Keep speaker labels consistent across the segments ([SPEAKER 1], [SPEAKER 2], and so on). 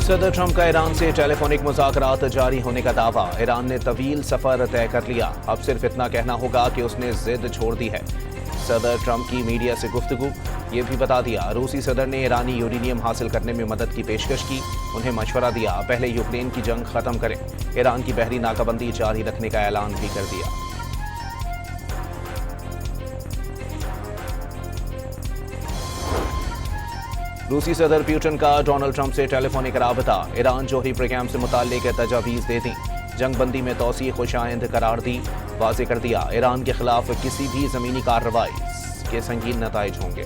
[SPEAKER 1] सदर ट्रंप का ईरान से टेलीफोनिक मुज़ाकरात जारी होने का दावा। ईरान ने तवील सफर तय कर लिया। अब सिर्फ इतना कहना होगा कि उसने जिद छोड़ दी है। सदर ट्रंप की मीडिया से गुफ्तगू, ये भी बता दिया रूसी सदर ने ईरानी यूरेनियम हासिल करने में मदद की पेशकश की। उन्हें मशवरा दिया पहले यूक्रेन की जंग खत्म करें। ईरान की बहरी नाकाबंदी जारी रखने का ऐलान भी कर दिया। रूसी सदर पुतिन का डोनाल्ड ट्रंप से टेलीफोनिक राबता। ईरान जोहरी प्रोग्राम से मुताल्लिक तजावीज़ दे दी। जंगबंदी में तौसीए खुशाइंद करार दी। वाज़े कर दिया ईरान के खिलाफ किसी भी ज़मीनी कार्रवाई के संगीन नताइज होंगे।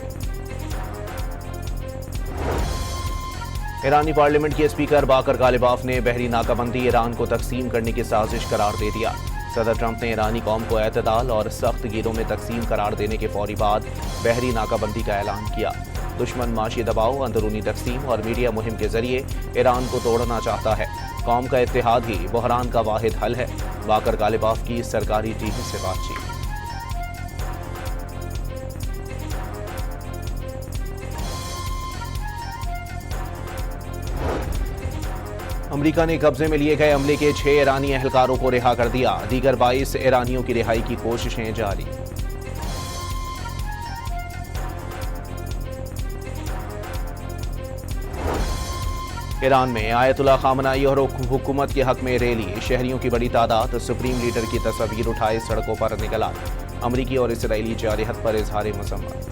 [SPEAKER 1] ईरानी पार्लियामेंट के स्पीकर बाकर गालिबाफ ने बहरी नाकाबंदी ईरान को तकसीम करने की साजिश करार दे दिया। सदर ट्रंप ने ईरानी कौम को एतदाल और सख्त गिरों में तकसीम करार देने के फौरी बाद बहरी नाकाबंदी का ऐलान किया। दुश्मन माशी दबाव, अंदरूनी तकसीम और मीडिया मुहिम के जरिए ईरान को तोड़ना चाहता है। कौम का इत्तेहाद ही बहरान का वाहिद हल है। बाकर गालिबाफ की सरकारी टीवी से बातचीत। अमेरिका ने कब्जे में लिए गए अमले के 6 ईरानी एहलकारों को रिहा कर दिया। दीगर 22 ईरानियों की रिहाई की कोशिशें जारी। ईरान में आयतुल्ला खामनाई और हुकूमत के हक में रैली। शहरियों की बड़ी तादाद सुप्रीम लीडर की तस्वीर उठाए सड़कों पर निकल आए। अमरीकी और इसराइली जारहत पर इजहार मसम्मत।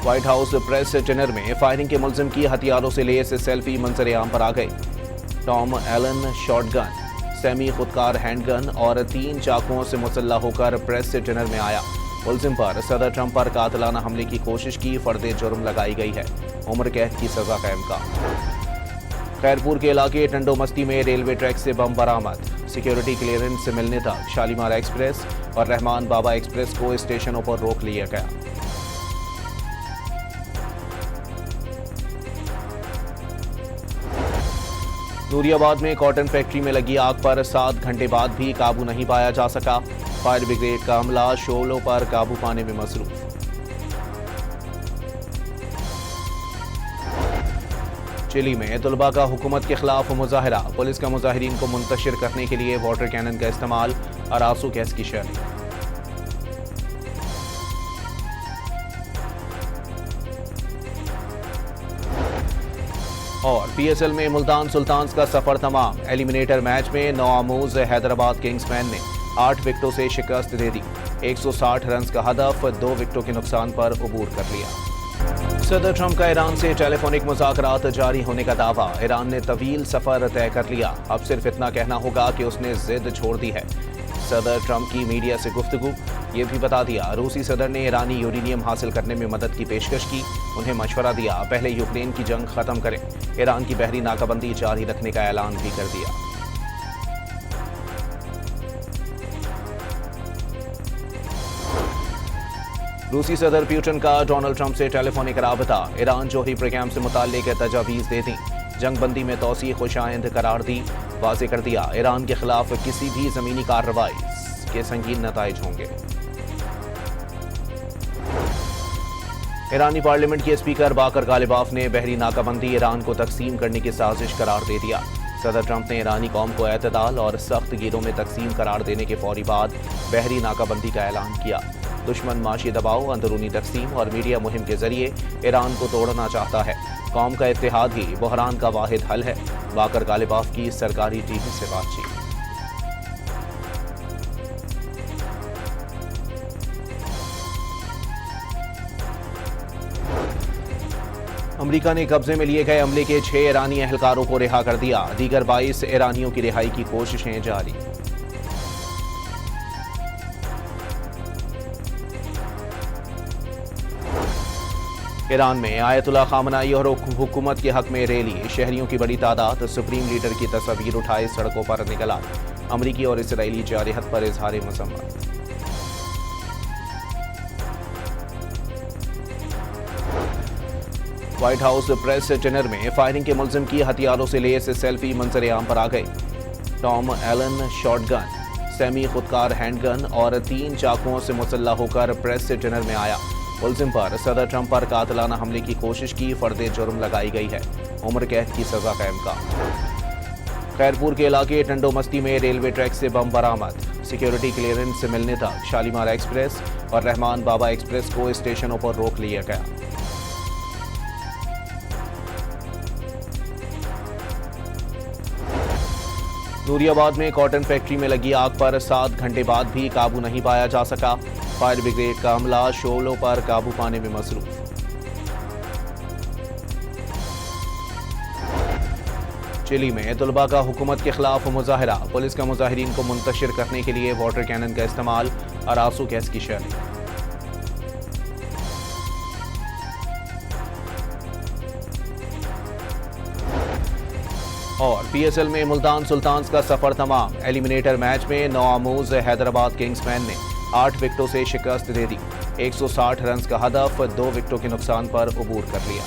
[SPEAKER 1] व्हाइट हाउस प्रेस डिनर में फायरिंग के मुल्जिम की हथियारों से लेस सेल्फी मंजर-ए-आम पर आ गई। टॉम एलन शॉटगन, सेमी खुदकार हैंडगन और 3 चाकुओं से मुसल्लह होकर प्रेस डिनर में आया। मुल्जिम पर सदर ट्रंप पर कातिलाना हमले की कोशिश की फर्द जुर्म लगाई गई है। उम्र कैद की सजा कायम का। खैरपुर के इलाके टंडो मस्ती में रेलवे ट्रैक से बम बरामद। सिक्योरिटी क्लियरेंस से मिलने तक शालीमार एक्सप्रेस और रहमान बाबा एक्सप्रेस को स्टेशनों पर रोक लिया गया। नूरियाबाद में कॉटन फैक्ट्री में लगी आग पर 7 घंटे बाद भी काबू नहीं पाया जा सका। फायर ब्रिगेड का अमला शोलों पर काबू पाने में मसरूफ। चिली में तुलबा का हुकूमत के खिलाफ मुजाहरा। पुलिस का मुजाहिरीन को मुंतशिर करने के लिए वाटर कैनन का इस्तेमाल और आंसू गैस की शेयरिंग। और पीएसएल में मुल्तान सुल्तान्स का सफर तमाम। एलिमिनेटर मैच में नौआमूज हैदराबाद किंग्समैन ने 8 विकेटों से शिकस्त दे दी। 160 रन का हदफ 2 विकेटों के नुकसान पर अबूर कर लिया। सदर ट्रंप का ईरान से टेलीफोनिक मुज़ाकरात जारी होने का दावा। ईरान ने तवील सफर तय कर लिया। अब सिर्फ इतना कहना होगा कि उसने जिद छोड़ दी है। सदर ट्रंप की मीडिया से गुफ्तगू, ये भी बता दिया रूसी सदर ने ईरानी यूरेनियम हासिल करने में मदद की पेशकश की। उन्हें मशवरा दिया पहले यूक्रेन की जंग खत्म करें। ईरान की बहरी नाकाबंदी जारी रखने का ऐलान भी कर दिया। रूसी सदर पुतिन का डोनाल्ड ट्रंप से टेलीफोनिक राबता। ईरान जोहरी प्रोग्राम से मुताल्लिक तजावीज़ दे दी। जंगबंदी में तौसीए खुशाइंद करार दी। वाज़े कर दिया ईरान के खिलाफ किसी भी ज़मीनी कार्रवाई के संगीन नताइज होंगे। ईरानी पार्लियामेंट के स्पीकर बाकर गालिबाफ ने बहरी नाकाबंदी ईरान को तकसीम करने की साजिश करार दे दिया। सदर ट्रंप ने ईरानी कौम को एतदाल और सख्त गिरों में तकसीम करार देने के फौरी बाद बहरी नाकाबंदी का ऐलान किया। दुश्मन माशी दबाव, अंदरूनी तकसीम और मीडिया मुहिम के जरिए ईरान को तोड़ना चाहता है। कौम का इत्तेहाद ही बहरान का वाहिद हल है। बाकर गालिबाफ की सरकारी टीवी से बातचीत। अमेरिका ने कब्जे में लिए गए अमले के 6 ईरानी एहलकारों को रिहा कर दिया। दीगर 22 ईरानियों की रिहाई की कोशिशें जारी। ईरान में आयतुल्ला खामनाई और हुकूमत के हक में रैली। शहरियों की बड़ी तादाद सुप्रीम लीडर की तस्वीर उठाए सड़कों पर निकल आए। अमरीकी और इसराइली जारहत पर इजहार मसम्मत। व्हाइट हाउस प्रेस डिनर में फायरिंग के मुल्जिम की हथियारों से लेस सेल्फी मंजर-ए-आम पर आ गई। टॉम एलन शॉटगन, सेमी खुदकार हैंडगन और 3 चाकुओं से मुसल्लह होकर प्रेस डिनर में आया। मुलजिम पर सदर ट्रंप पर कातिलाना हमले की कोशिश की फर्द जुर्म लगाई गई है। उम्र कैद की सजा का इम्कान। खैरपुर के इलाके टंडो मस्ती में रेलवे ट्रैक से बम बरामद। सिक्योरिटी क्लियरेंस से मिलने तक शालीमार एक्सप्रेस और रहमान बाबा एक्सप्रेस को स्टेशनों पर रोक लिया गया। नूरियाबाद में कॉटन फैक्ट्री में लगी आग पर 7 घंटे बाद भी काबू नहीं पाया जा सका। फायर ब्रिगेड का अमला शोलों पर काबू पाने में मसरूफ। चिली में तुलबा का हुकूमत के खिलाफ मुजाहरा। पुलिस का मुजाहिरीन को मुंतशिर करने के लिए वाटर कैनन का इस्तेमाल और आंसू गैस की शेयरिंग। और पीएसएल में मुल्तान सुल्तान्स का सफर तमाम। एलिमिनेटर मैच में नौआमूज हैदराबाद किंग्समैन ने 8 विकेटों से शिकस्त दे दी। 160 रन का हदफ 2 विकेटों के नुकसान पर अबूर कर लिया।